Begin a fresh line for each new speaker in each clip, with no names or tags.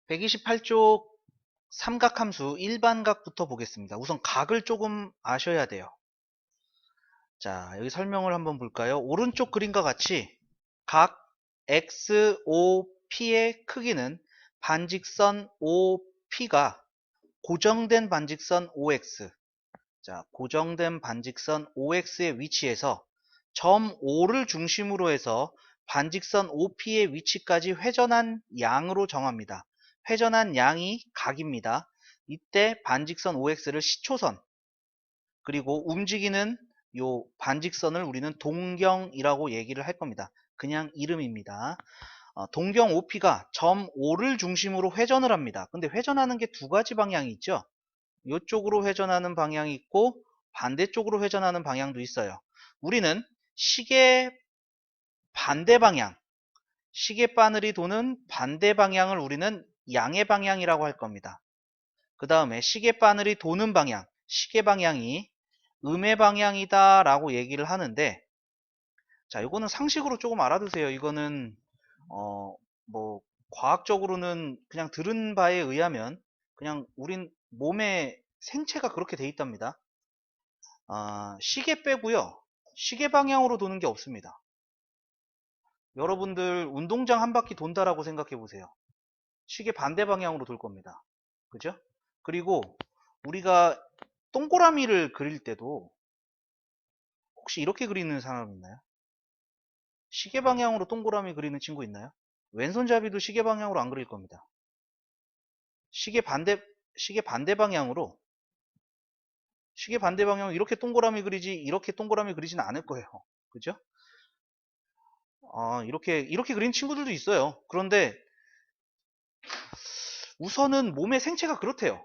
(128쪽) 삼각함수 일반각부터 보겠습니다. 우선 각을 조금 아셔야 돼요. 자, 여기 설명을 한번 볼까요? 오른쪽 그림과 같이 각 XOP의 크기는 반직선 OP가 고정된 반직선 OX, 자, 고정된 반직선 OX의 위치에서 점 O를 중심으로 해서 반직선 OP의 위치까지 회전한 양으로 정합니다. 회전한 양이 각입니다. 이때 반직선 OX를 시초선, 그리고 움직이는 요 반직선을 우리는 동경이라고 얘기를 할 겁니다. 그냥 이름입니다. 동경 OP가 점 O를 중심으로 회전을 합니다. 근데 회전하는 게 두 가지 방향이 있죠. 이쪽으로 회전하는 방향이 있고 반대쪽으로 회전하는 방향도 있어요. 우리는 시계 반대 방향, 시계 바늘이 도는 반대 방향을 우리는 양의 방향이라고 할 겁니다. 그 다음에 시계 바늘이 도는 방향, 시계 방향이 음의 방향이다 라고 얘기를 하는데, 자, 이거는 상식으로 조금 알아두세요. 이거는 뭐 과학적으로는 그냥 들은 바에 의하면 그냥 우린 몸의 생체가 그렇게 돼 있답니다. 시계 빼고요, 시계 방향으로 도는 게 없습니다. 여러분들 운동장 한 바퀴 돈다라고 생각해 보세요. 시계 반대 방향으로 돌 겁니다. 그죠? 그리고 우리가 동그라미를 그릴 때도 혹시 이렇게 그리는 사람 있나요? 시계 방향으로 동그라미 그리는 친구 있나요? 왼손잡이도 시계 방향으로 안 그릴 겁니다. 시계 반대 방향으로, 시계 반대 방향으로 이렇게 동그라미 그리지, 이렇게 동그라미 그리지는 않을 거예요. 그죠? 이렇게 그리는 친구들도 있어요. 그런데 우선은 몸의 생체가 그렇대요.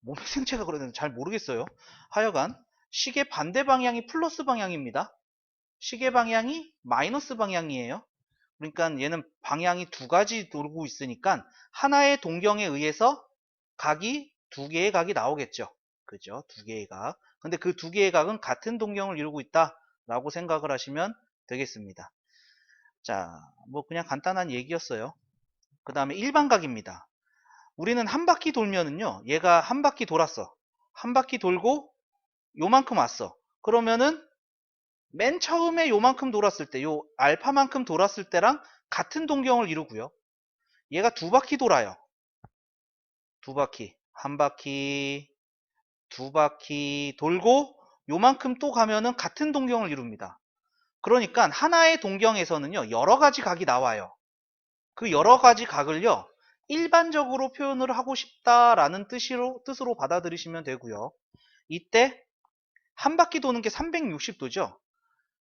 몸의 생체가 그러는지 잘 모르겠어요. 하여간 시계 반대 방향이 플러스 방향입니다. 시계 방향이 마이너스 방향이에요. 그러니까 얘는 방향이 두 가지 돌고 있으니까 하나의 동경에 의해서 각이 두 개의 각이 나오겠죠. 그죠? 두 개의 각. 근데 그 두 개의 각은 같은 동경을 이루고 있다라고 생각을 하시면 되겠습니다. 자, 뭐 그냥 간단한 얘기였어요. 그 다음에 일반각입니다. 우리는 한 바퀴 돌면은요, 얘가 한 바퀴 돌았어. 한 바퀴 돌고 요만큼 왔어. 그러면은 맨 처음에 요만큼 돌았을 때, 요 알파만큼 돌았을 때랑 같은 동경을 이루고요. 얘가 두 바퀴 돌아요. 두 바퀴. 한 바퀴, 두 바퀴 돌고 요만큼 또 가면은 같은 동경을 이룹니다. 그러니까 하나의 동경에서는요, 여러 가지 각이 나와요. 그 여러 가지 각을요, 일반적으로 표현을 하고 싶다라는 뜻으로 받아들이시면 되고요. 이때 한 바퀴 도는 게 360도죠.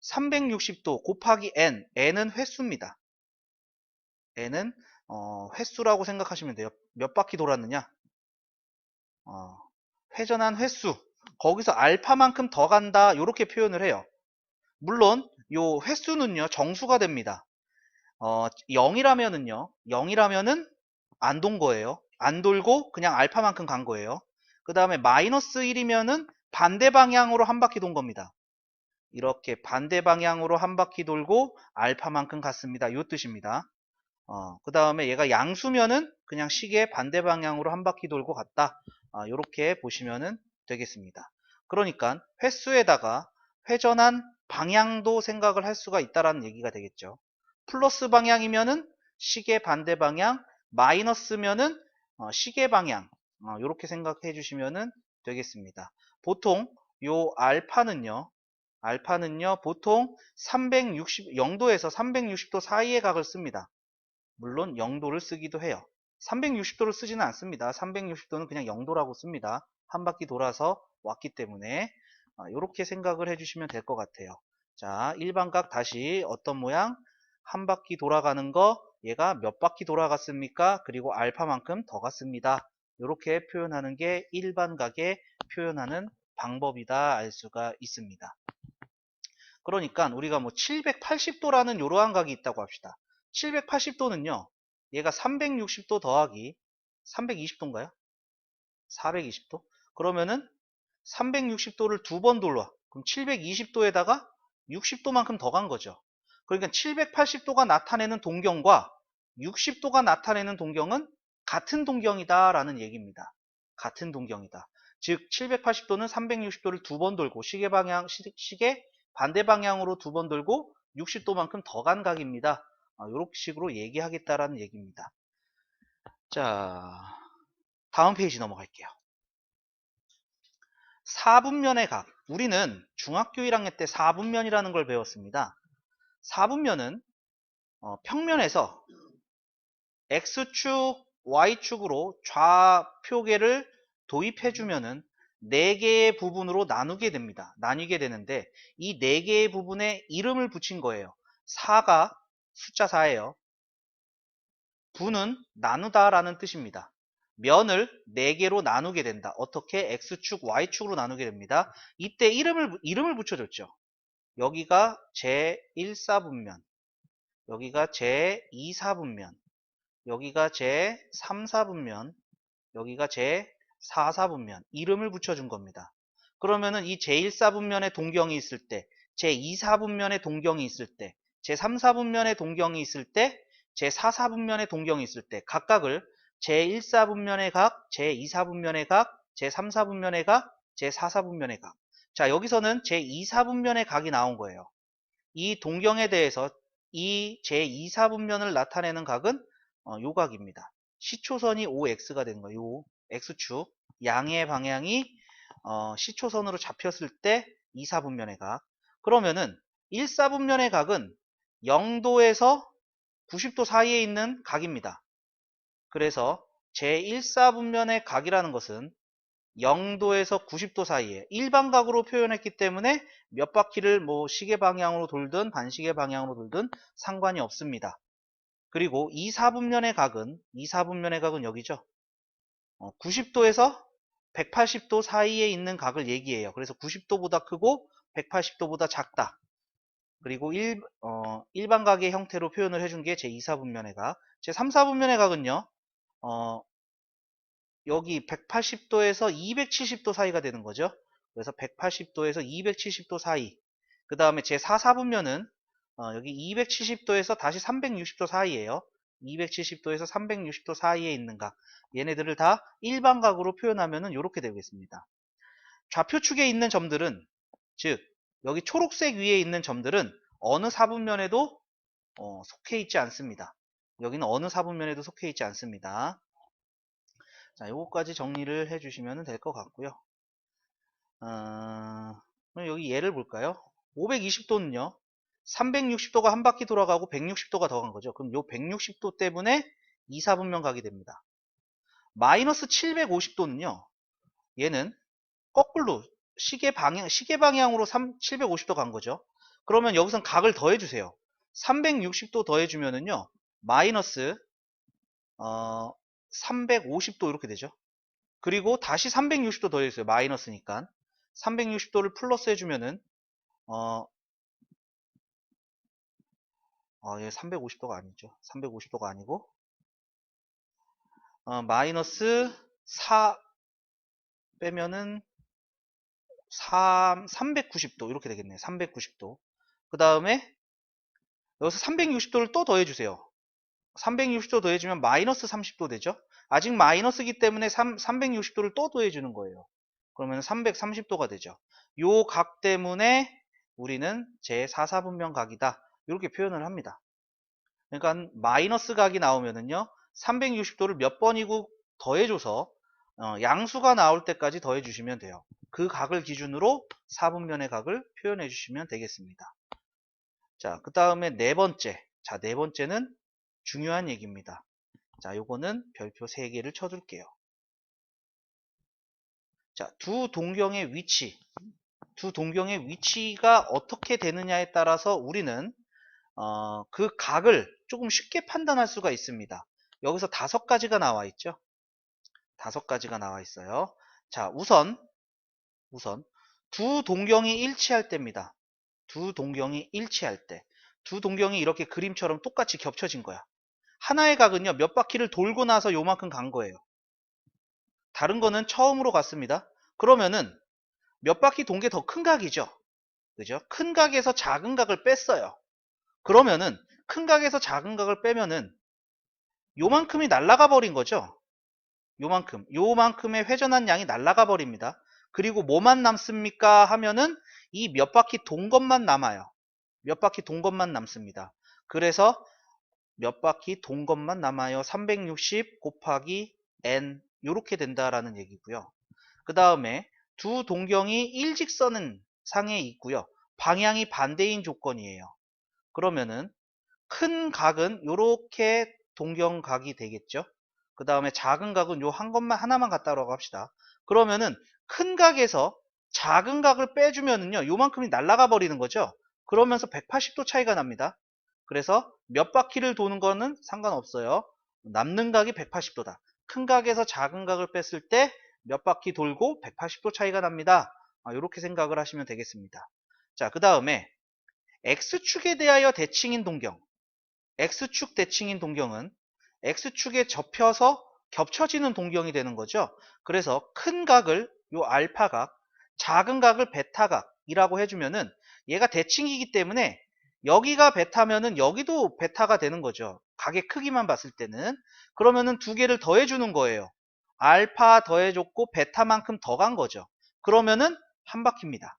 360도 곱하기 n은 횟수입니다. n은 횟수라고 생각하시면 돼요. 몇 바퀴 돌았느냐? 회전한 횟수. 거기서 알파만큼 더 간다. 이렇게 표현을 해요. 물론 요 횟수는요, 정수가 됩니다. 0이라면은 안 돈 거예요. 안 돌고 그냥 알파만큼 간 거예요. 그 다음에 마이너스 1이면은 반대 방향으로 한 바퀴 돈 겁니다. 이렇게 반대 방향으로 한 바퀴 돌고 알파만큼 갔습니다. 이 뜻입니다. 그 다음에 얘가 양수면은 그냥 시계 반대 방향으로 한 바퀴 돌고 갔다. 이렇게 보시면 되겠습니다. 그러니까 횟수에다가 회전한 방향도 생각을 할 수가 있다라는 얘기가 되겠죠. 플러스 방향이면은 시계 반대 방향, 마이너스면은 시계 방향. 이렇게 생각해 주시면 되겠습니다. 보통 요 알파는요 보통 0도에서 360도 사이의 각을 씁니다. 물론 0도를 쓰기도 해요. 360도를 쓰지는 않습니다. 360도는 그냥 0도라고 씁니다. 한 바퀴 돌아서 왔기 때문에 이렇게 생각을 해주시면 될 것 같아요. 자, 일반각 다시 어떤 모양? 한 바퀴 돌아가는 거, 얘가 몇 바퀴 돌아갔습니까? 그리고 알파만큼 더 갔습니다. 이렇게 표현하는 게 일반각에 표현하는 방법이다 알 수가 있습니다. 그러니까 우리가 뭐 780도라는 이러한 각이 있다고 합시다. 780도는요, 얘가 360도 더하기 320도인가요? 420도? 그러면은 360도를 두 번 돌아. 그럼 720도에다가 60도만큼 더 간 거죠. 그러니까 780도가 나타내는 동경과 60도가 나타내는 동경은 같은 동경이다 라는 얘기입니다. 같은 동경이다. 즉 780도는 360도를 두 번 돌고 시계 반대 방향으로 두 번 돌고 60도만큼 더 간 각입니다. 이렇게 식으로 얘기하겠다라는 얘기입니다. 자, 다음 페이지 넘어갈게요. 4분면의 각. 우리는 중학교 1학년 때 4분면이라는 걸 배웠습니다. 4분면은 평면에서 X축, Y축으로 좌표계를 도입해주면은 4개의 부분으로 나누게 됩니다. 나뉘게 되는데 이 4개의 부분에 이름을 붙인 거예요. 4가 숫자 4예요. 분은 나누다 라는 뜻입니다. 면을 4개로 나누게 된다. 어떻게? X축, Y축으로 나누게 됩니다. 이때 이름을 붙여줬죠. 여기가 제1사분면, 여기가 제2사분면, 여기가 제3사분면, 여기가 제4사분면. 이름을 붙여준 겁니다. 그러면은 이 제1사분면의 동경이 있을 때, 제2사분면의 동경이 있을 때, 제3사분면의 동경이 있을 때, 제4사분면의 동경이 있을 때 각각을 제1사분면의 각, 제2사분면의 각, 제3사분면의 각, 제4사분면의 각. 자, 여기서는 제2사분면의 각이 나온 거예요. 이 동경에 대해서 이 제2사분면을 나타내는 각은 요 각입니다. 시초선이 OX가 되는 거예요. 요 X축. 양의 방향이 시초선으로 잡혔을 때 2사분면의 각. 그러면은 1사분면의 각은 0도에서 90도 사이에 있는 각입니다. 그래서 제1사분면의 각이라는 것은 0도에서 90도 사이에 일반각으로 표현했기 때문에 몇 바퀴를 뭐 시계 방향으로 돌든 반시계 방향으로 돌든 상관이 없습니다. 그리고 2사분면의 각은 여기죠. 90도에서 180도 사이에 있는 각을 얘기해요. 그래서 90도보다 크고 180도보다 작다. 그리고 일반각의 형태로 표현을 해준 게 제2사분면의 각. 제3사분면의 각은요. 여기 180도에서 270도 사이가 되는 거죠. 그래서 180도에서 270도 사이. 그 다음에 제4사분면은 여기 270도에서 다시 360도 사이에요. 270도에서 360도 사이에 있는 각. 얘네들을 다 일반각으로 표현하면은 이렇게 되겠습니다. 좌표축에 있는 점들은, 즉 여기 초록색 위에 있는 점들은 어느 사분면에도 속해 있지 않습니다. 여기는 어느 사분면에도 속해 있지 않습니다. 자, 요거까지 정리를 해주시면 될 것 같고요. 그럼 여기 예를 볼까요? 520도는요. 360도가 한 바퀴 돌아가고 160도가 더 간 거죠. 그럼 요 160도 때문에 2사분면 각이 됩니다. 마이너스 750도는요. 얘는 거꾸로 시계 방향으로 750도 간 거죠. 그러면 여기선 각을 더해주세요. 360도 더해주면은요. 마이너스 350도 이렇게 되죠. 그리고 다시 360도 더해주세요. 마이너스니까. 360도를 플러스 해주면은 얘 350도가 아니죠. 350도가 아니고 마이너스 4 빼면은 390도 이렇게 되겠네요. 390도. 그 다음에 여기서 360도를 또 더해주세요. 360도 더해주면 마이너스 30도 되죠. 아직 마이너스이기 때문에 360도를 또 더해주는 거예요. 그러면 330도가 되죠. 요 각 때문에 우리는 제4사분면 각이다. 이렇게 표현을 합니다. 그러니까 마이너스 각이 나오면은요. 360도를 몇 번이고 더해줘서 양수가 나올 때까지 더해주시면 돼요. 그 각을 기준으로 4분면의 각을 표현해 주시면 되겠습니다. 자, 그 다음에 네 번째. 자, 네 번째는 중요한 얘기입니다. 자, 요거는 별표 3개를 쳐줄게요. 자, 두 동경의 위치가 어떻게 되느냐에 따라서 우리는 그 각을 조금 쉽게 판단할 수가 있습니다. 여기서 5가지가 나와 있죠. 5가지가 나와 있어요. 자, 우선 두 동경이 일치할 때입니다. 두 동경이 일치할 때. 두 동경이 이렇게 그림처럼 똑같이 겹쳐진 거야. 하나의 각은요, 몇 바퀴를 돌고 나서 요만큼 간 거예요. 다른 거는 처음으로 갔습니다. 그러면은 몇 바퀴 돈 게 더 큰 각이죠. 그죠? 큰 각에서 작은 각을 뺐어요. 그러면은 큰 각에서 작은 각을 빼면은 요만큼이 날아가 버린 거죠. 요만큼의 회전한 양이 날아가 버립니다. 그리고 뭐만 남습니까 하면은 이 몇 바퀴 돈 것만 남아요. 몇 바퀴 돈 것만 남습니다. 그래서 몇 바퀴 돈 것만 남아요. 360 곱하기 n 요렇게 된다라는 얘기고요. 그 다음에 두 동경이 일직선은 상에 있고요. 방향이 반대인 조건이에요. 그러면은 큰 각은 요렇게 동경각이 되겠죠. 그 다음에 작은 각은 요 한 것만 하나만 같다라고 합시다. 그러면은 큰 각에서 작은 각을 빼주면은요 요만큼이 날아가 버리는 거죠. 그러면서 180도 차이가 납니다. 그래서 몇 바퀴를 도는 거는 상관없어요. 남는 각이 180도다. 큰 각에서 작은 각을 뺐을 때 몇 바퀴 돌고 180도 차이가 납니다. 이렇게 생각을 하시면 되겠습니다. 자, 그 다음에 X축에 대하여 대칭인 동경. X축 대칭인 동경은 X축에 접혀서 겹쳐지는 동경이 되는 거죠. 그래서 큰 각을 요 알파각, 작은 각을 베타각이라고 해주면은 얘가 대칭이기 때문에 여기가 베타면은 여기도 베타가 되는 거죠. 각의 크기만 봤을 때는. 그러면은 두 개를 더해주는 거예요. 알파 더해줬고 베타만큼 더 간 거죠. 그러면은 한 바퀴입니다.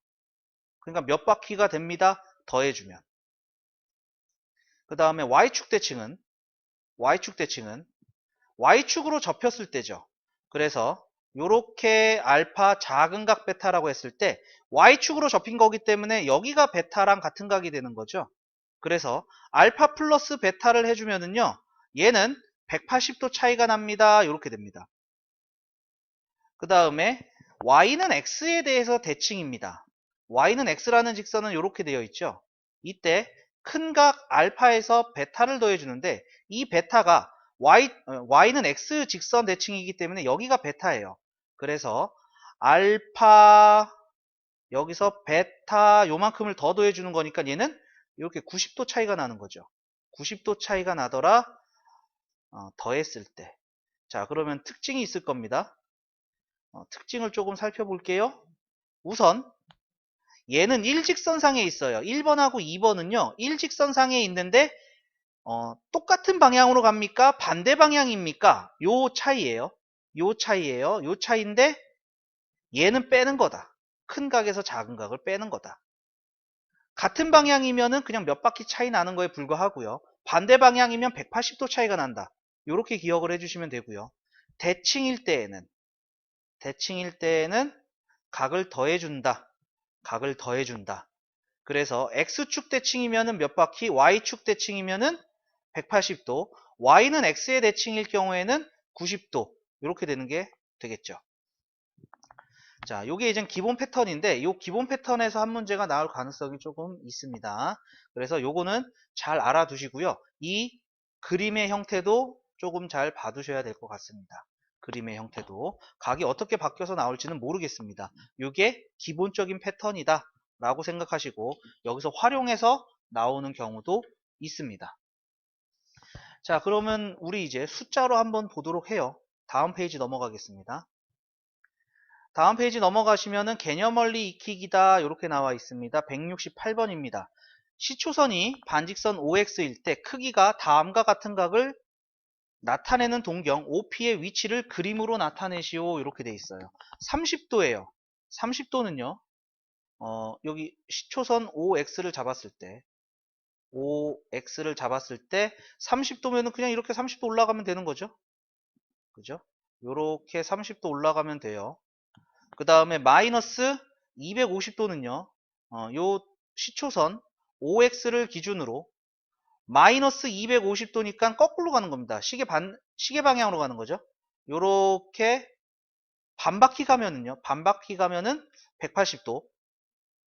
그러니까 몇 바퀴가 됩니다. 더해주면. 그 다음에 Y축 대칭은 Y축으로 접혔을 때죠. 그래서 요렇게 알파 작은 각 베타라고 했을 때 Y축으로 접힌 거기 때문에 여기가 베타랑 같은 각이 되는 거죠. 그래서 알파 플러스 베타를 해주면은요. 얘는 180도 차이가 납니다. 이렇게 됩니다. 그 다음에 Y는 X에 대해서 대칭입니다. Y는 X라는 직선은 이렇게 되어 있죠. 이때 큰 각 알파에서 베타를 더해주는데 이 베타가 Y는 X 직선 대칭이기 때문에 여기가 베타예요. 그래서 알파 여기서 베타 요만큼을 더 더해주는 거니까 얘는 이렇게 90도 차이가 나는 거죠. 90도 차이가 나더라 더했을 때. 자, 그러면 특징이 있을 겁니다. 특징을 조금 살펴볼게요. 우선 얘는 일직선상에 있어요. 1번하고 2번은요. 일직선상에 있는데 똑같은 방향으로 갑니까? 반대 방향입니까? 요 차이예요. 요 차이예요. 요 차이인데 얘는 빼는 거다. 큰 각에서 작은 각을 빼는 거다. 같은 방향이면은 그냥 몇 바퀴 차이 나는 거에 불과하고요. 반대 방향이면 180도 차이가 난다. 이렇게 기억을 해주시면 되고요. 대칭일 때에는 각을 더해준다. 각을 더해준다. 그래서 X축 대칭이면은 몇 바퀴, Y축 대칭이면은 180도, Y는 X의 대칭일 경우에는 90도. 이렇게 되는 게 되겠죠. 자, 요게 이제 기본 패턴인데, 요 기본 패턴에서 한 문제가 나올 가능성이 조금 있습니다. 그래서 요거는 잘 알아두시고요. 이 그림의 형태도 조금 잘 봐두셔야 될 것 같습니다. 그림의 형태도. 각이 어떻게 바뀌어서 나올지는 모르겠습니다. 요게 기본적인 패턴이다 라고 생각하시고 여기서 활용해서 나오는 경우도 있습니다. 자, 그러면 우리 이제 숫자로 한번 보도록 해요. 다음 페이지 넘어가겠습니다. 다음 페이지 넘어가시면은 개념 원리 익히기다 이렇게 나와 있습니다. 168번입니다. 시초선이 반직선 OX일 때 크기가 다음과 같은 각을 나타내는 동경 OP의 위치를 그림으로 나타내시오 이렇게 돼 있어요. 30도예요. 30도는요. 여기 시초선 OX를 잡았을 때 30도면은 그냥 이렇게 30도 올라가면 되는 거죠. 그죠? 요렇게 30도 올라가면 돼요. 그 다음에 마이너스 250도는요. 요 시초선 OX를 기준으로 마이너스 250도니까 거꾸로 가는 겁니다. 시계 방향으로 가는 거죠. 요렇게 반바퀴 가면은 180도.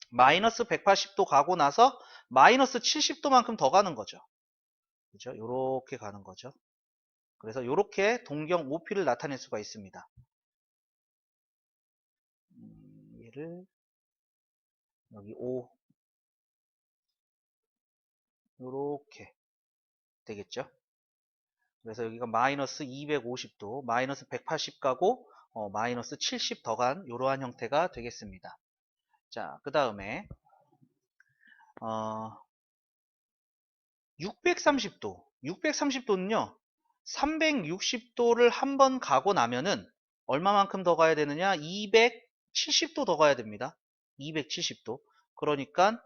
마이너스 180도 가고 나서 마이너스 70도만큼 더 가는 거죠. 그죠? 요렇게 가는 거죠. 그래서 요렇게 동경 OP를 나타낼 수가 있습니다. 얘를 여기 O 요렇게 되겠죠. 그래서 여기가 마이너스 250도, 마이너스 180 가고 마이너스 70 더간 이러한 형태가 되겠습니다. 자, 그 다음에 630도. 630도는요. 360도를 한 번 가고 나면은 얼마만큼 더 가야 되느냐? 270도 더 가야 됩니다. 270도. 그러니까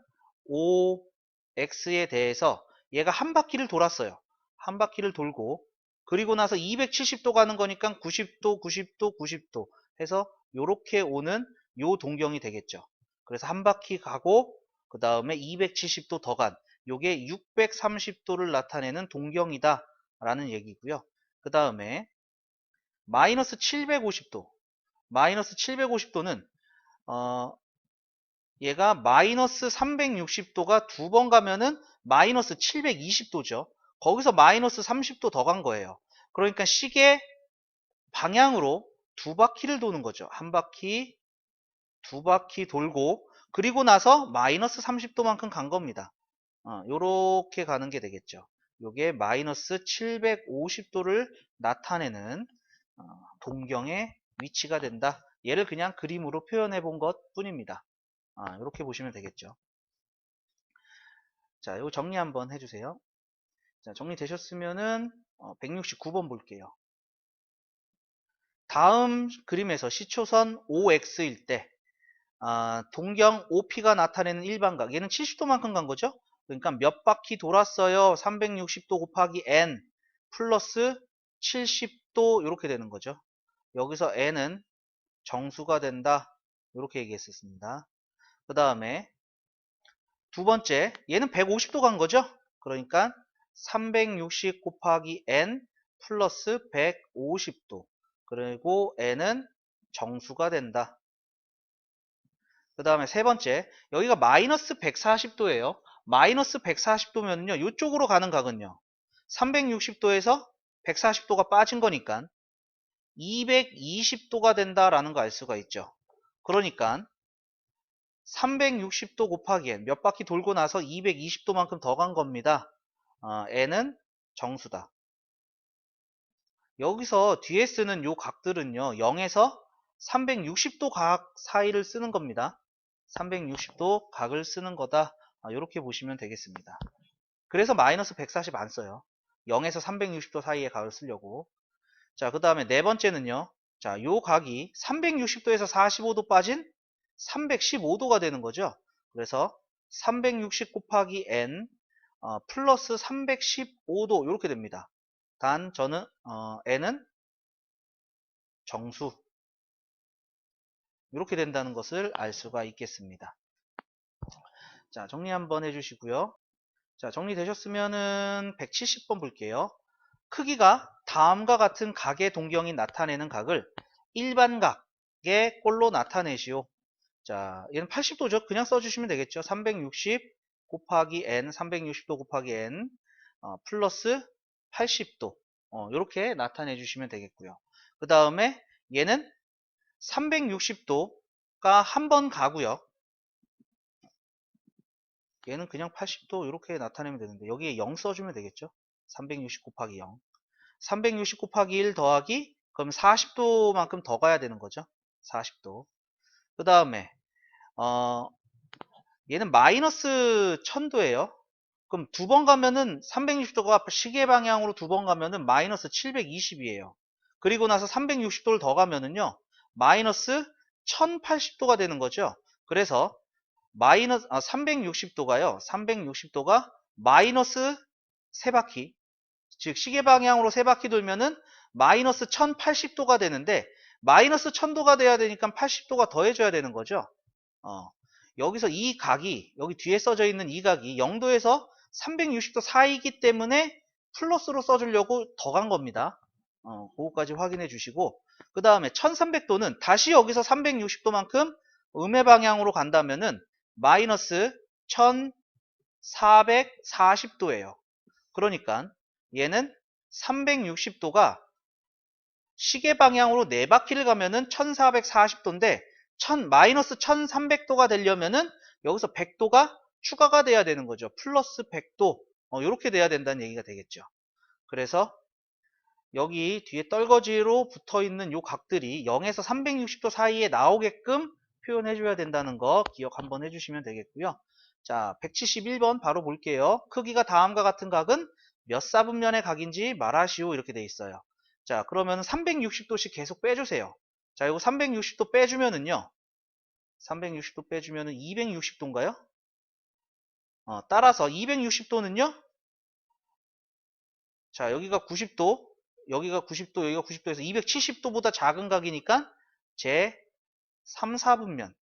OX에 대해서 얘가 한 바퀴를 돌았어요. 한 바퀴를 돌고 그리고 나서 270도 가는 거니까 90도, 90도, 90도 해서 요렇게 오는 요 동경이 되겠죠. 그래서 한 바퀴 가고 그 다음에 270도 더 간 요게 630도를 나타내는 동경이다 라는 얘기고요. 그 다음에 마이너스 750도. 마이너스 750도는 얘가 마이너스 360도가 두 번 가면은 마이너스 720도죠. 거기서 마이너스 30도 더 간 거예요. 그러니까 시계 방향으로 두 바퀴를 도는 거죠. 한 바퀴, 두 바퀴 돌고 그리고 나서 마이너스 30도만큼 간 겁니다. 요렇게 가는 게 되겠죠. 요게 마이너스 750도를 나타내는 동경의 위치가 된다. 얘를 그냥 그림으로 표현해 본 것 뿐입니다. 이렇게 보시면 되겠죠. 자, 요 정리 한번 해주세요. 자, 정리되셨으면은 169번 볼게요. 다음 그림에서 시초선 OX일 때 동경 OP가 나타내는 일반각 얘는 70도만큼 간 거죠. 그러니까 몇 바퀴 돌았어요. 360도 곱하기 N 플러스 70도 이렇게 되는 거죠. 여기서 N은 정수가 된다. 이렇게 얘기했었습니다. 그 다음에 두 번째 얘는 150도 간 거죠. 그러니까 360 곱하기 N 플러스 150도 그리고 N은 정수가 된다. 그 다음에 세 번째 여기가 마이너스 140도예요. 마이너스 140도면요 이쪽으로 가는 각은요 360도에서 140도가 빠진 거니까 220도가 된다라는 거 알 수가 있죠. 그러니까 360도 곱하기 n 몇 바퀴 돌고 나서 220도만큼 더 간 겁니다. n은 정수다. 여기서 뒤에 쓰는 요 각들은요 0에서 360도 각 사이를 쓰는 겁니다. 360도 각을 쓰는 거다. 이렇게 보시면 되겠습니다. 그래서 마이너스 140 안 써요. 0에서 360도 사이의 각을 쓰려고. 자, 그 다음에 네 번째는요. 자, 요 각이 360도에서 45도 빠진 315도가 되는 거죠. 그래서 360 곱하기 n 플러스 315도 이렇게 됩니다. 단 저는 n은 정수 이렇게 된다는 것을 알 수가 있겠습니다. 자, 정리 한번 해주시고요. 자, 정리되셨으면은 170번 볼게요. 크기가 다음과 같은 각의 동경이 나타내는 각을 일반각의 꼴로 나타내시오. 자, 얘는 80도죠. 그냥 써주시면 되겠죠. 360 곱하기 n, 360도 곱하기 n 플러스 80도 이렇게 나타내 주시면 되겠고요. 그 다음에 얘는 360도가 한 번 가고요. 얘는 그냥 80도 이렇게 나타내면 되는데 여기에 0 써주면 되겠죠. 360 곱하기 0. 360 곱하기 1 더하기 그럼 40도만큼 더 가야 되는 거죠. 40도. 그 다음에 얘는 마이너스 1000도예요. 그럼 두 번 가면은 360도가 시계 방향으로 두 번 가면은 마이너스 720이에요. 그리고 나서 360도를 더 가면은요. 마이너스 1080도가 되는 거죠. 그래서 마이너스 360도가요. 360도가 마이너스 3바퀴 즉 시계 방향으로 3바퀴 돌면은 마이너스 1080도가 되는데 마이너스 1000도가 돼야 되니까 80도가 더해줘야 되는 거죠. 여기서 이 각이 여기 뒤에 써져 있는 이 각이 0도에서 360도 사이이기 때문에 플러스로 써주려고 더 간 겁니다. 그거까지 확인해 주시고 그 다음에 1300도는 다시 여기서 360도만큼 음의 방향으로 간다면은 마이너스 1440도예요. 그러니까 얘는 360도가 시계 방향으로 4바퀴를 가면은 1440도인데 마이너스 1300도가 되려면은 여기서 100도가 추가가 돼야 되는 거죠. 플러스 100도 이렇게 돼야 된다는 얘기가 되겠죠. 그래서 여기 뒤에 떨거지로 붙어 있는 요 각들이 0에서 360도 사이에 나오게끔 표현해 줘야 된다는 거 기억 한번 해주시면 되겠고요. 자, 171번 바로 볼게요. 크기가 다음과 같은 각은 몇 사분면의 각인지 말하시오. 이렇게 돼 있어요. 자, 그러면 360도씩 계속 빼주세요. 자, 이거 360도 빼주면은요. 360도 빼주면은 260도인가요? 따라서 260도는요. 자, 여기가 90도, 여기가 90도, 여기가 90도에서 270도보다 작은 각이니까 제 3, 4분면.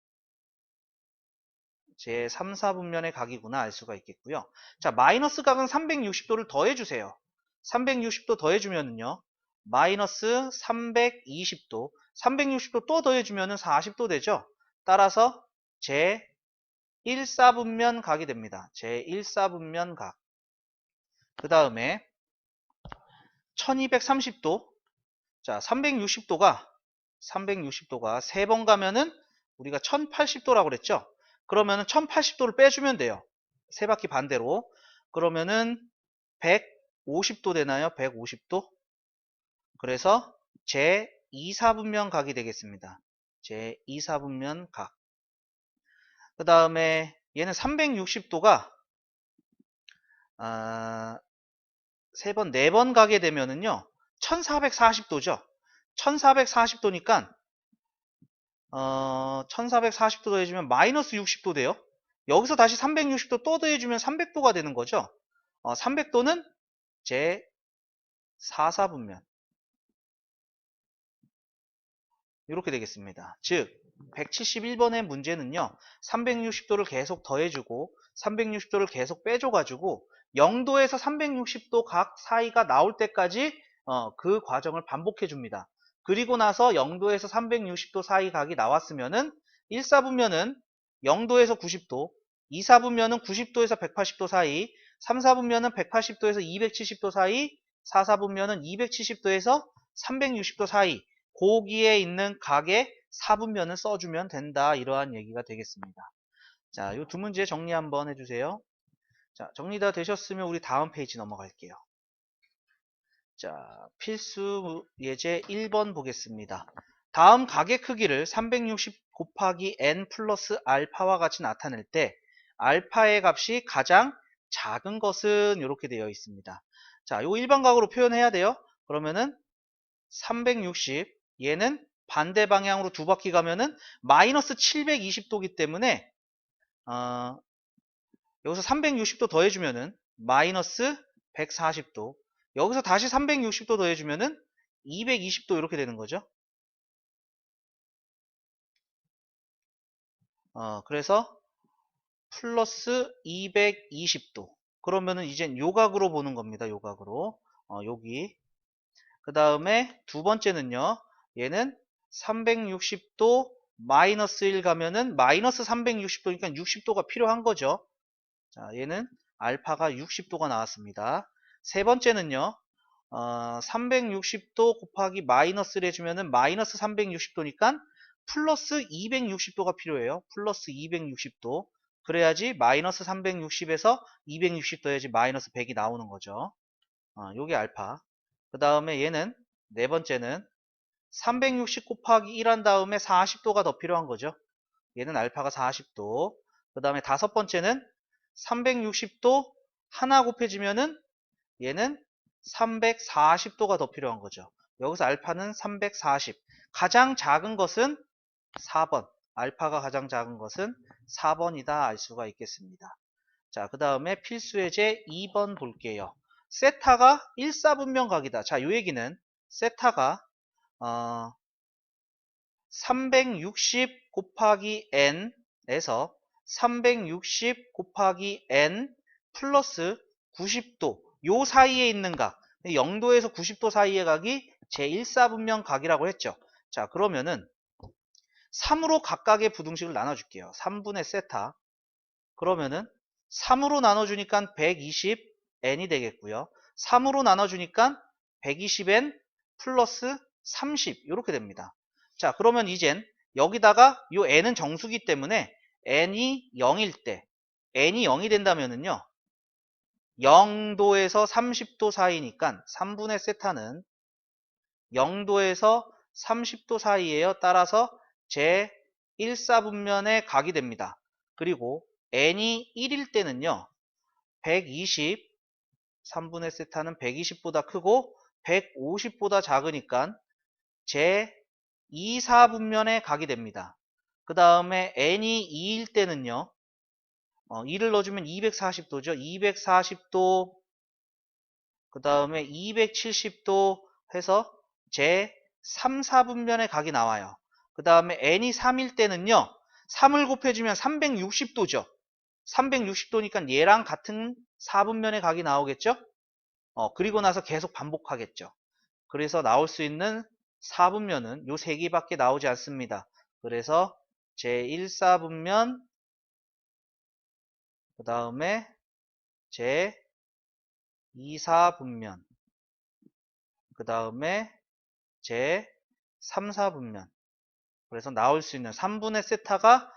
제 3, 4분면의 각이구나 알 수가 있겠고요. 자, 마이너스 각은 360도를 더해주세요. 360도 더해주면은요. 마이너스 320도. 360도 또 더해주면은 40도 되죠. 따라서 제 1, 4분면 각이 됩니다. 제 1, 4분면 각. 그 다음에 1230도. 자, 360도가 3번 가면은 우리가 1080도라고 그랬죠? 그러면은 1080도를 빼주면 돼요. 세 바퀴 반대로. 그러면은 150도 되나요? 150도? 그래서 제 2, 4분면 각이 되겠습니다. 제 2, 4분면 각. 그 다음에 얘는 360도가 세 번, 네 번 가게 되면은요. 1440도죠. 1440도니까 1440도 더해주면 마이너스 60도 돼요. 여기서 다시 360도 또 더해주면 300도가 되는 거죠. 300도는 제 4, 4분면. 이렇게 되겠습니다. 즉 171번의 문제는요. 360도를 계속 더해주고 360도를 계속 빼줘가지고 0도에서 360도 각 사이가 나올 때까지 그 과정을 반복해 줍니다. 그리고 나서 0도에서 360도 사이 각이 나왔으면은 1, 4분면은 0도에서 90도, 2, 4분면은 90도에서 180도 사이, 3, 4분면은 180도에서 270도 사이, 4, 4분면은 270도에서 360도 사이 거기에 있는 각의 4분면을 써주면 된다. 이러한 얘기가 되겠습니다. 자, 이 두 문제 정리 한번 해주세요. 자, 정리 다 되셨으면 우리 다음 페이지 넘어갈게요. 자, 필수 예제 1번 보겠습니다. 다음 각의 크기를 360 곱하기 n 플러스 알파와 같이 나타낼 때 알파의 값이 가장 작은 것은 이렇게 되어 있습니다. 자, 요 일반 각으로 표현해야 돼요. 그러면은 360 얘는 반대 방향으로 두 바퀴 가면은 마이너스 720도이기 때문에 여기서 360도 더해주면은 마이너스 140도 여기서 다시 360도 더해주면은 220도 이렇게 되는 거죠. 그래서 플러스 220도 그러면은 이젠 요각으로 보는 겁니다. 요각으로 여기 그 다음에 두 번째는요. 얘는 360도 마이너스 1 가면은 마이너스 360도니까 60도가 필요한 거죠. 자, 얘는 알파가 60도가 나왔습니다. 세 번째는요. 360도 곱하기 마이너스를 해주면은 마이너스 360도니까 플러스 260도가 필요해요. 플러스 260도. 그래야지 마이너스 360에서 260 더해야지 마이너스 100이 나오는 거죠. 요게 알파. 그 다음에 얘는 네 번째는 360 곱하기 1 한 다음에 40도가 더 필요한 거죠. 얘는 알파가 40도. 그 다음에 다섯 번째는 360도 하나 곱해지면은 얘는 340도가 더 필요한 거죠. 여기서 알파는 340. 가장 작은 것은 4번. 알파가 가장 작은 것은 4번이다 알 수가 있겠습니다. 자, 그 다음에 필수 예제 2번 볼게요. 세타가 1사분면 각이다. 자, 요 얘기는 세타가 360 곱하기 n에서 360 곱하기 n 플러스 90도 요 사이에 있는 각 0도에서 90도 사이의 각이 제1사분면 각이라고 했죠. 자, 그러면은 3으로 각각의 부등식을 나눠줄게요. 3분의 세타 그러면은 3으로 나눠주니까 120n이 되겠고요. 3으로 나눠주니까 120n 플러스 30 이렇게 됩니다. 자, 그러면 이젠 여기다가 요 n은 정수기 때문에 n이 0일 때 n이 0이 된다면은요. 0도에서 30도 사이니까 3분의 세타는 0도에서 30도 사이에요. 따라서 제 1사분면의 각이 됩니다. 그리고 n이 1일 때는요. 120, 3분의 세타는 120보다 크고 150보다 작으니까 제 2, 4분면에 각이 됩니다. 그 다음에 n이 2일 때는요. 2를 넣어주면 240도죠. 240도, 그 다음에 270도 해서 제 3, 4분면의 각이 나와요. 그 다음에 n이 3일 때는요. 3을 곱해주면 360도죠. 360도니까 얘랑 같은 4분면의 각이 나오겠죠. 그리고 나서 계속 반복하겠죠. 그래서 나올 수 있는 4분면은 요 3개밖에 나오지 않습니다. 그래서 제1, 4분면, 그 다음에 제2, 4분면, 그 다음에 제3, 4분면. 그래서 나올 수 있는 3분의 세타가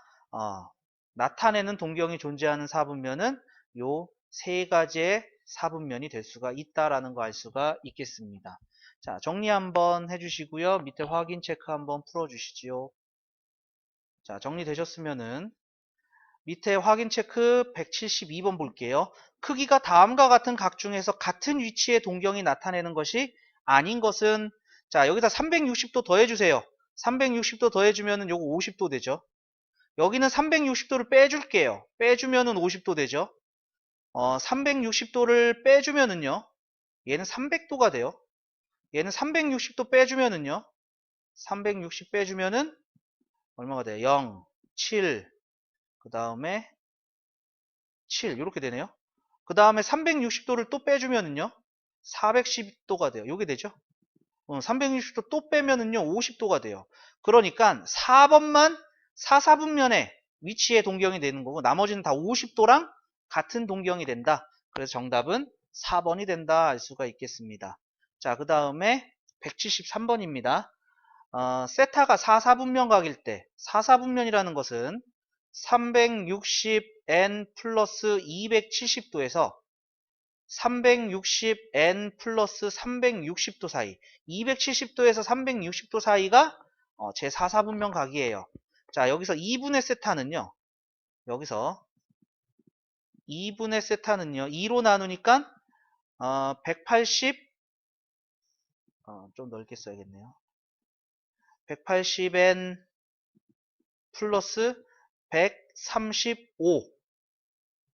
나타내는 동경이 존재하는 4분면은 요 3가지의 4분면이 될 수가 있다라는 거 알 수가 있겠습니다. 자, 정리 한번 해주시고요. 밑에 확인 체크 한번 풀어주시지요. 자, 정리되셨으면은 밑에 확인 체크 172번 볼게요. 크기가 다음과 같은 각 중에서 같은 위치의 동경이 나타내는 것이 아닌 것은, 자, 여기다 360도 더해주세요. 360도 더해주면은 요거 50도 되죠. 여기는 360도를 빼줄게요. 빼주면은 50도 되죠. 360도를 빼주면은요. 얘는 300도가 돼요. 얘는 360도 빼주면은요. 360 빼주면은 얼마가 돼요? 0, 7, 그 다음에 7 이렇게 되네요. 그 다음에 360도를 또 빼주면은요. 410도가 돼요. 요게 되죠. 360도 또 빼면은요. 50도가 돼요. 그러니까 4번만 4, 4분면의 위치의 동경이 되는 거고 나머지는 다 50도랑 같은 동경이 된다. 그래서 정답은 4번이 된다 알 수가 있겠습니다. 자, 그 다음에 173번입니다. 세타가 4, 4분면 각일 때 4, 4분면이라는 것은 360n 플러스 270도에서 360n 플러스 360도 사이, 270도에서 360도 사이가 제 4, 4분면 각이에요. 자, 여기서 2분의 세타는요. 여기서 2분의 세타는요. 2로 나누니까 180, 좀 넓게 써야겠네요. 180n 플러스 135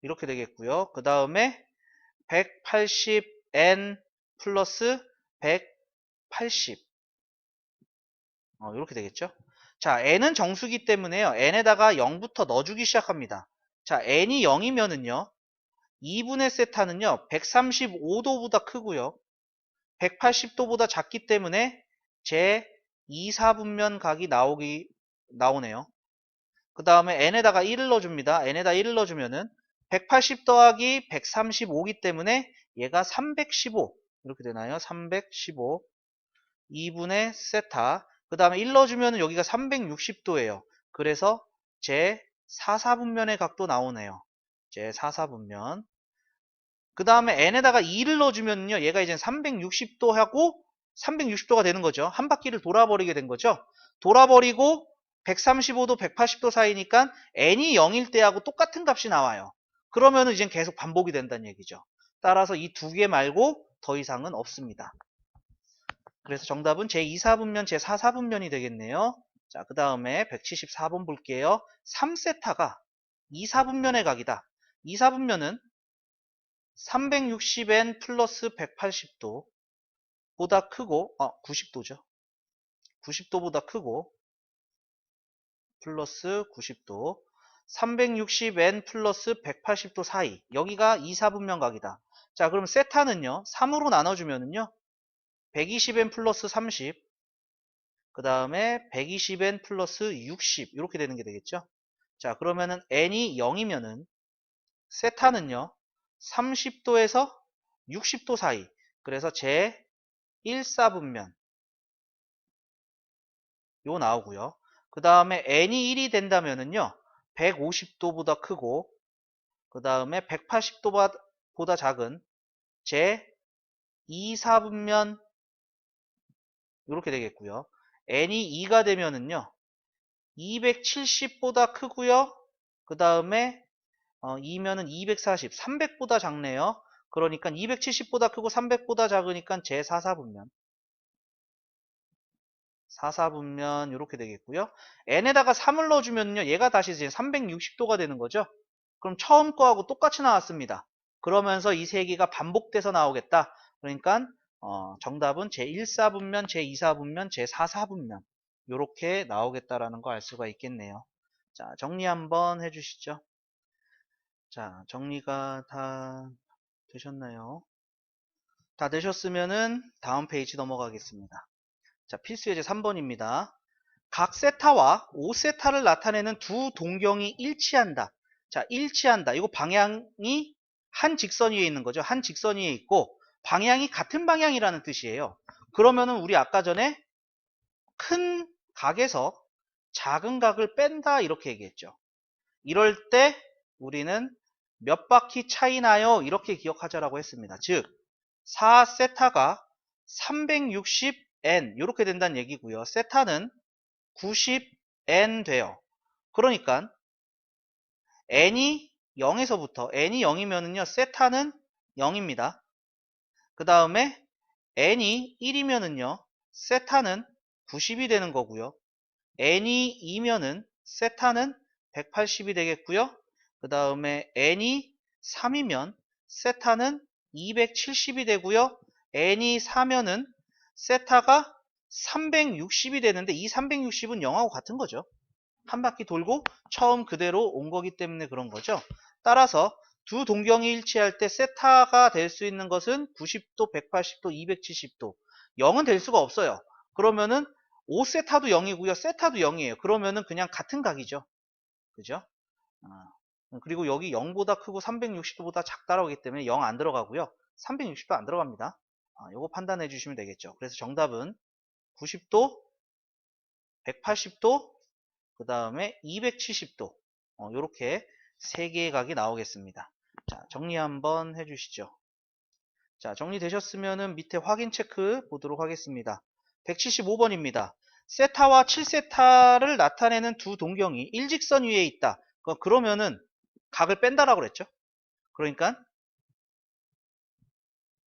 이렇게 되겠고요. 그 다음에 180n 플러스 180 이렇게 되겠죠. 자, n은 정수기 때문에요. n에다가 0부터 넣어주기 시작합니다. 자, n이 0이면은요. 2분의 세타는요. 135도보다 크고요. 180도보다 작기 때문에 제 2, 4분면 각이 나오네요. 그 다음에 n에다가 1을 넣어줍니다. n에다 1을 넣어주면은 180 더하기 135이기 때문에 얘가 315 이렇게 되나요? 315 2분의 세타. 그 다음에 1 넣어주면 여기가 360도예요. 그래서 제 4, 4분면의 각도 나오네요. 제 4, 4분면. 그 다음에 n에다가 2를 넣어주면요. 얘가 이제 360도 하고 360도가 되는 거죠. 한 바퀴를 돌아버리게 된 거죠. 돌아버리고 135도, 180도 사이니까 n이 0일 때하고 똑같은 값이 나와요. 그러면은 이제 계속 반복이 된다는 얘기죠. 따라서 이 두 개 말고 더 이상은 없습니다. 그래서 정답은 제2, 4분면, 제4, 4분면이 되겠네요. 자, 그 다음에 174번 볼게요. 3세타가 2, 4분면의 각이다. 2, 4분면은 360n 플러스 180도 보다 크고 90도죠. 90도보다 크고 플러스 90도 360n 플러스 180도 사이 여기가 2, 4분면 각이다. 자, 그럼 세타는요. 3으로 나눠주면은요. 120n 플러스 30 그 다음에 120n 플러스 60 이렇게 되는 게 되겠죠. 자, 그러면은 n이 0이면은 세타는요. 30도에서 60도 사이 그래서 제 1, 4분면 요 나오고요. 그 다음에 n이 1이 된다면은요. 150도보다 크고 그 다음에 180도보다 작은 제 2, 4분면 이렇게 되겠고요. n이 2가 되면은요. 270보다 크고요. 그 다음에 2면은 240, 300보다 작네요. 그러니까 270보다 크고 300보다 작으니까 제4사분면. 4사분면 이렇게 되겠고요. n에다가 3을 넣어주면요. 얘가 다시 이제 360도가 되는 거죠. 그럼 처음 거하고 똑같이 나왔습니다. 그러면서 이 세 개가 반복돼서 나오겠다. 그러니까 정답은 제1사분면, 제2사분면, 제4사분면 이렇게 나오겠다라는 거 알 수가 있겠네요. 자, 정리 한번 해주시죠. 자, 정리가 다 되셨나요? 다 되셨으면은 다음 페이지 넘어가겠습니다. 자, 필수 예제 3번입니다. 각 세타와 5세타를 나타내는 두 동경이 일치한다. 자, 일치한다. 이거 방향이 한 직선 위에 있는 거죠. 한 직선 위에 있고 방향이 같은 방향이라는 뜻이에요. 그러면은 우리 아까 전에 큰 각에서 작은 각을 뺀다 이렇게 얘기했죠. 이럴 때 우리는 몇 바퀴 차이 나요? 이렇게 기억하자라고 했습니다. 즉 4세타가 360n 이렇게 된다는 얘기고요. 세타는 90n 돼요. 그러니까 n이 0에서부터 n이 0이면은요. 세타는 0입니다. 그 다음에 n이 1이면은요. 세타는 90이 되는 거고요. n이 2면은 세타는 180이 되겠고요. 그 다음에 n이 3이면 세타는 270이 되고요. n이 4면은 세타가 360이 되는데 이 360은 0하고 같은 거죠. 한 바퀴 돌고 처음 그대로 온 거기 때문에 그런 거죠. 따라서 두 동경이 일치할 때 세타가 될 수 있는 것은 90도, 180도, 270도. 0은 될 수가 없어요. 그러면은 5세타도 0이고요. 세타도 0이에요. 그러면은 그냥 같은 각이죠. 그죠? 그리고 여기 0보다 크고 360도보다 작다라고 하기 때문에 0 안 들어가고요. 360도 안 들어갑니다. 요거 판단해 주시면 되겠죠. 그래서 정답은 90도, 180도, 그 다음에 270도 이렇게 세 개의 각이 나오겠습니다. 자, 정리 한번 해주시죠. 자, 정리되셨으면 밑에 확인 체크 보도록 하겠습니다. 175번입니다. 세타와 7세타를 나타내는 두 동경이 일직선 위에 있다. 그러면은 각을 뺀다라고 그랬죠. 그러니까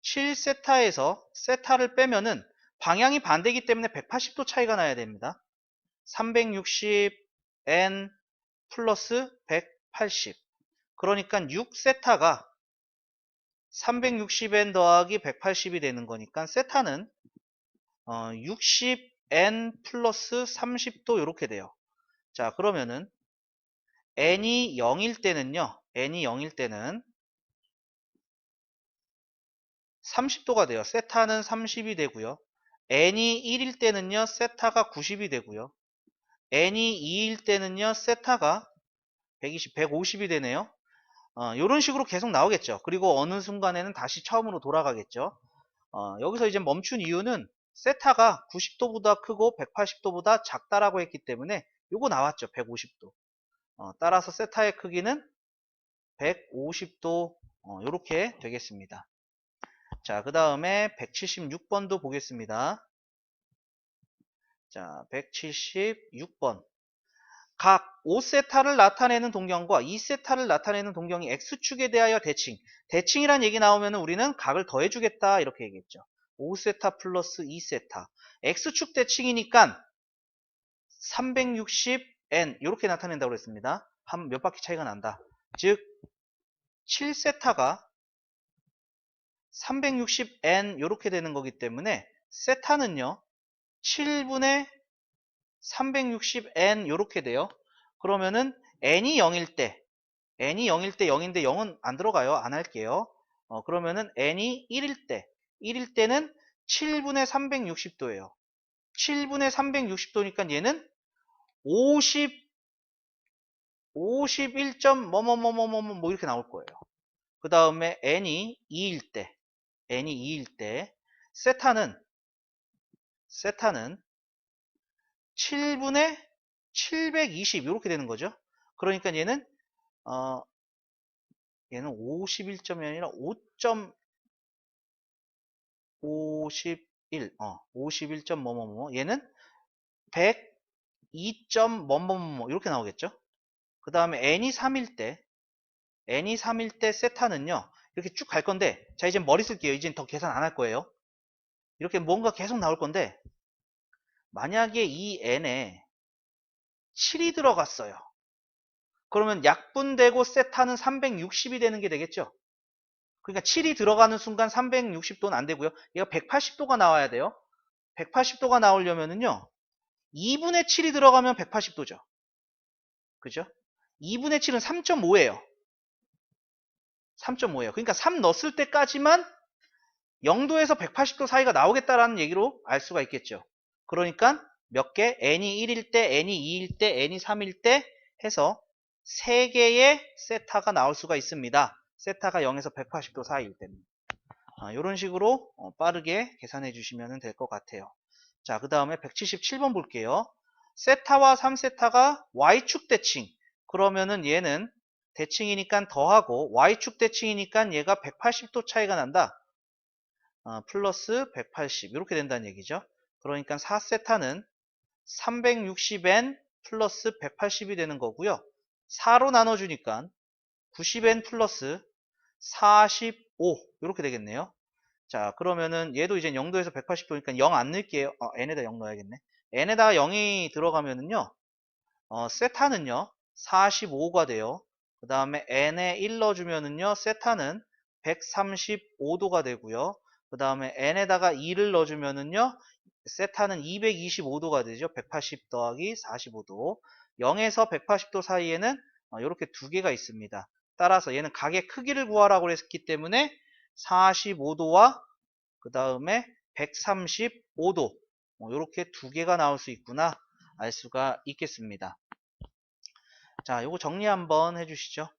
7세타에서 세타를 빼면은 방향이 반대이기 때문에 180도 차이가 나야 됩니다. 360n 플러스 180. 그러니까 6세타가 360n 더하기 180이 되는 거니까 세타는 60n 플러스 30도 이렇게 돼요. 자, 그러면은 n이 0일 때는요. n이 0일 때는 30도가 돼요. 세타는 30이 되고요. n이 1일 때는요. 세타가 90이 되고요. n이 2일 때는요. 세타가 120, 150이 되네요. 이런 식으로 계속 나오겠죠. 그리고 어느 순간에는 다시 처음으로 돌아가겠죠. 여기서 이제 멈춘 이유는 세타가 90도보다 크고 180도보다 작다라고 했기 때문에 요거 나왔죠. 150도. 따라서 세타의 크기는 150도 이렇게 되겠습니다. 자, 그 다음에 176번도 보겠습니다. 자, 176번. 각 5세타를 나타내는 동경과 2세타를 나타내는 동경이 X축에 대하여 대칭. 대칭이란 얘기 나오면 우리는 각을 더해주겠다 이렇게 얘기했죠. 5세타 플러스 2세타. X축 대칭이니까 360n 이렇게 나타낸다고 그랬습니다. 한 몇 바퀴 차이가 난다. 즉 7세타가 360n 이렇게 되는 거기 때문에 세타는요. 7분의 360n 이렇게 돼요. 그러면은 n이 0일 때 n이 0일 때 0인데 0은 안 들어가요. 안 할게요. 그러면은 n이 1일 때는 7분의 360도예요. 7분의 360도니까 얘는 50, 51점 뭐뭐뭐뭐뭐 이렇게 나올 거예요. 그 다음에 n이 2일 때 세타는 7분의 720 이렇게 되는 거죠. 그러니까 얘는 51점이 아니라 5.51, 51점 뭐뭐뭐 얘는 102점 뭐뭐뭐 이렇게 나오겠죠. 그 다음에 n이 3일 때 n이 3일 때 세타는요. 이렇게 쭉 갈 건데 자 이제 머리 쓸게요. 이젠 더 계산 안 할 거예요. 이렇게 뭔가 계속 나올 건데 만약에 이 n에 7이 들어갔어요. 그러면 약분되고 세타는 360이 되는 게 되겠죠. 그러니까 7이 들어가는 순간 360도는 안 되고요. 얘가 180도가 나와야 돼요. 180도가 나오려면은요. 2분의 7이 들어가면 180도죠. 그죠? 2분의 7은 3.5예요. 3.5예요. 그러니까 3 넣었을 때까지만 0도에서 180도 사이가 나오겠다라는 얘기로 알 수가 있겠죠. 그러니까 몇 개? n이 1일 때, n이 2일 때, n이 3일 때 해서 3개의 세타가 나올 수가 있습니다. 세타가 0에서 180도 사이일 때는. 이런 식으로 빠르게 계산해 주시면 될 것 같아요. 자, 그 다음에 177번 볼게요. 세타와 3세타가 y축 대칭. 그러면은 얘는 대칭이니까 더하고 y축 대칭이니까 얘가 180도 차이가 난다. 플러스 180 이렇게 된다는 얘기죠. 그러니까 4세타는 360n 플러스 180이 되는 거고요. 4로 나눠주니까 90n 플러스 45 이렇게 되겠네요. 자, 그러면은 얘도 이제 0도에서 180도니까 0 안 넣을게요. n에다 0 넣어야겠네. n에다가 0이 들어가면은요. 세타는요. 45가 돼요. 그 다음에 n에 1 넣어주면은요. 세타는 135도가 되고요. 그 다음에 n에다가 2를 넣어주면은요. 세타는 225도가 되죠. 180 더하기 45도. 0에서 180도 사이에는 이렇게 두 개가 있습니다. 따라서 얘는 각의 크기를 구하라고 했기 때문에 45도와 그 다음에 135도 이렇게 두 개가 나올 수 있구나 알 수가 있겠습니다. 자, 요거 정리 한번 해주시죠.